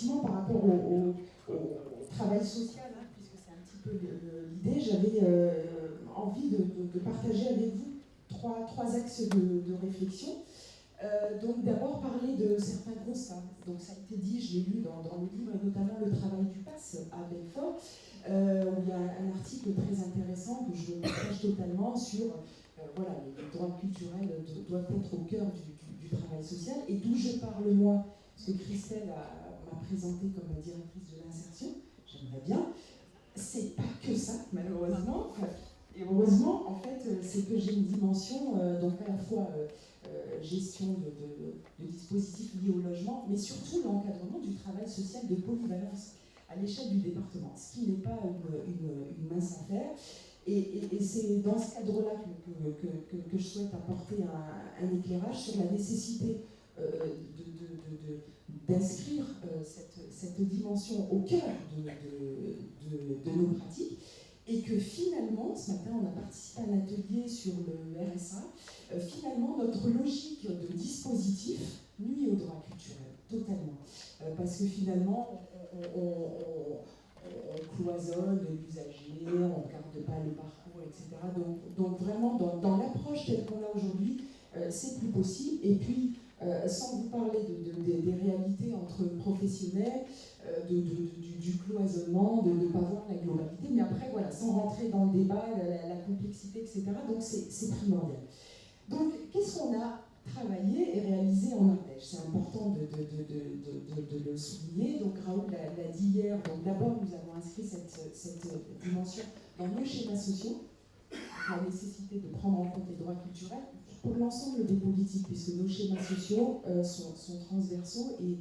effectivement, par rapport au travail social, hein, puisque c'est un petit peu l'idée, j'avais envie de partager avec vous trois axes de réflexion. Donc d'abord parler de certains constats. Donc ça a été dit, je l'ai lu dans le livre, et notamment le travail du PASS à Belfort, où il y a un article très intéressant que je partage totalement sur voilà, les droits culturels doivent être au cœur du travail social. Et d'où je parle moi, ce que Christelle m'a présenté comme directrice de l'insertion, j'aimerais bien. C'est pas que ça, malheureusement. Et heureusement, en fait, c'est que j'ai une dimension, donc à la fois gestion de dispositifs liés au logement, mais surtout l'encadrement du travail social de polyvalence à l'échelle du département, ce qui n'est pas une mince affaire. Et c'est dans ce cadre-là que je souhaite apporter un éclairage sur la nécessité d'inscrire cette dimension au cœur de nos pratiques, et que finalement, ce matin on a participé à un atelier sur le RSA, finalement notre logique de dispositif nuit au droit culturel, totalement. Parce que finalement, on cloisonne l'usager, on ne regarde pas le parcours, etc. Donc vraiment, dans l'approche telle qu'on a aujourd'hui, c'est plus possible. Et puis, sans vous parler des réalités entre professionnels, du cloisonnement, de ne pas voir la globalité, mais après, voilà, sans rentrer dans le débat, la complexité, etc. Donc c'est primordial. Donc, qu'est-ce qu'on a travaillé et réalisé en Ardèche? C'est important de le souligner. Donc, Raoul l'a dit hier. Donc, d'abord, nous avons inscrit cette dimension dans nos schémas sociaux, la nécessité de prendre en compte les droits culturels pour l'ensemble des politiques, puisque nos schémas sociaux sont transversaux et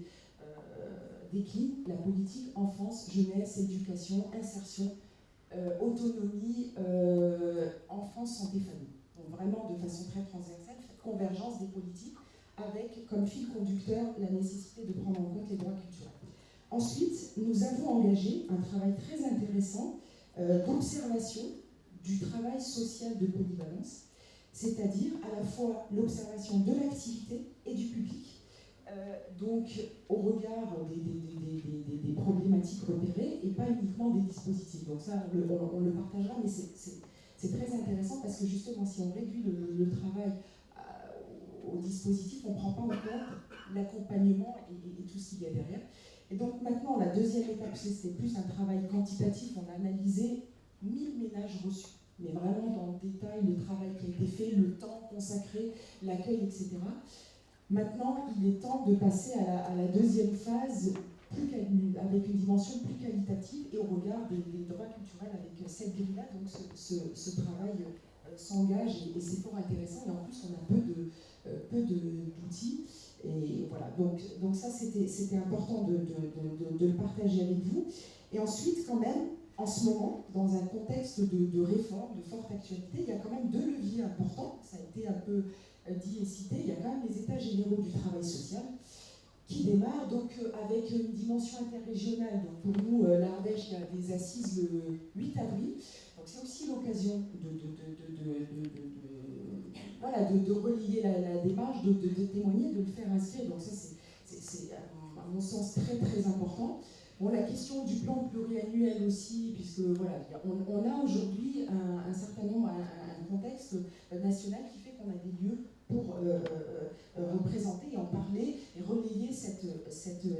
déclinent la politique enfance, jeunesse, éducation, insertion, autonomie, enfance, santé, famille. Donc vraiment de façon très transversale, convergence des politiques avec comme fil conducteur la nécessité de prendre en compte les droits culturels. Ensuite, nous avons engagé un travail très intéressant d'observation du travail social de polyvalence, c'est-à-dire à la fois l'observation de l'activité et du public, donc au regard des problématiques repérées et pas uniquement des dispositifs. Donc ça, on le partagera, mais c'est très intéressant parce que justement, si on réduit le travail au dispositif, on ne prend pas en compte l'accompagnement et tout ce qu'il y a derrière. Et donc maintenant, la deuxième étape, c'était plus un travail quantitatif. On a analysé 1000 ménages reçus, mais vraiment dans le détail, le travail qui a été fait, le temps consacré, l'accueil, etc. Maintenant, il est temps de passer à la deuxième phase, avec une dimension plus qualitative et au regard des droits culturels avec cette grille-là. Donc ce travail s'engage et c'est fort intéressant. Et en plus, on a peu d'outils. Et voilà, donc ça, c'était important de le partager avec vous. Et ensuite, quand même, en ce moment, dans un contexte de réforme, de forte actualité, il y a quand même deux leviers importants. Ça a été un peu dit et cité. Il y a quand même les états généraux du travail social qui démarrent donc avec une dimension interrégionale. Donc pour nous, l'Ardèche, il y a des assises le 8 avril. Donc c'est aussi l'occasion de relier la démarche, de témoigner, de le faire inscrire. Donc ça, c'est à mon sens très très important. Bon, la question du plan pluriannuel aussi, puisque voilà, on a aujourd'hui un certain nombre, un contexte national qui fait qu'on a des lieux pour représenter et en parler et relayer cette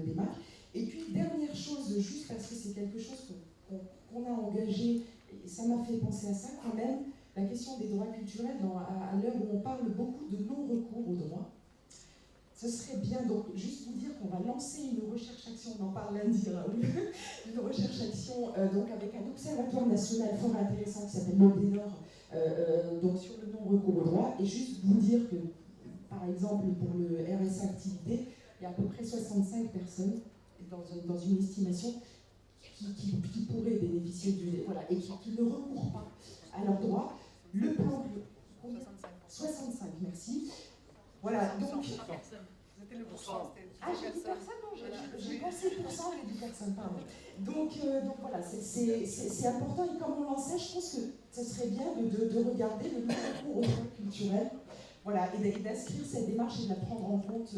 démarche. Et puis, dernière chose, juste parce que c'est quelque chose qu'on a engagé, et ça m'a fait penser à ça quand même, la question des droits culturels à l'heure où on parle beaucoup de non-recours aux droits. Ce serait bien, donc, juste vous dire qu'on va lancer une recherche-action, on en parle lundi, Raoul, une recherche-action donc avec un observatoire national fort intéressant qui s'appelle Modénor, donc sur le non-recours aux droits, et juste vous dire que, par exemple, pour le RSA activité, il y a à peu près 65 personnes dans une estimation qui pourraient bénéficier voilà, et qui ne recourent pas à leurs droits. Le plan... 65, merci. Voilà, donc... C'était le pourcent. Ah, j'ai dit personne, non, j'ai pensé pourcent, j'ai dit personne, pardon. Donc voilà, c'est important, et comme on l'enseigne, je pense que ce serait bien de regarder le non-recours aux droits culturels, voilà, et d'inscrire cette démarche et de la prendre en compte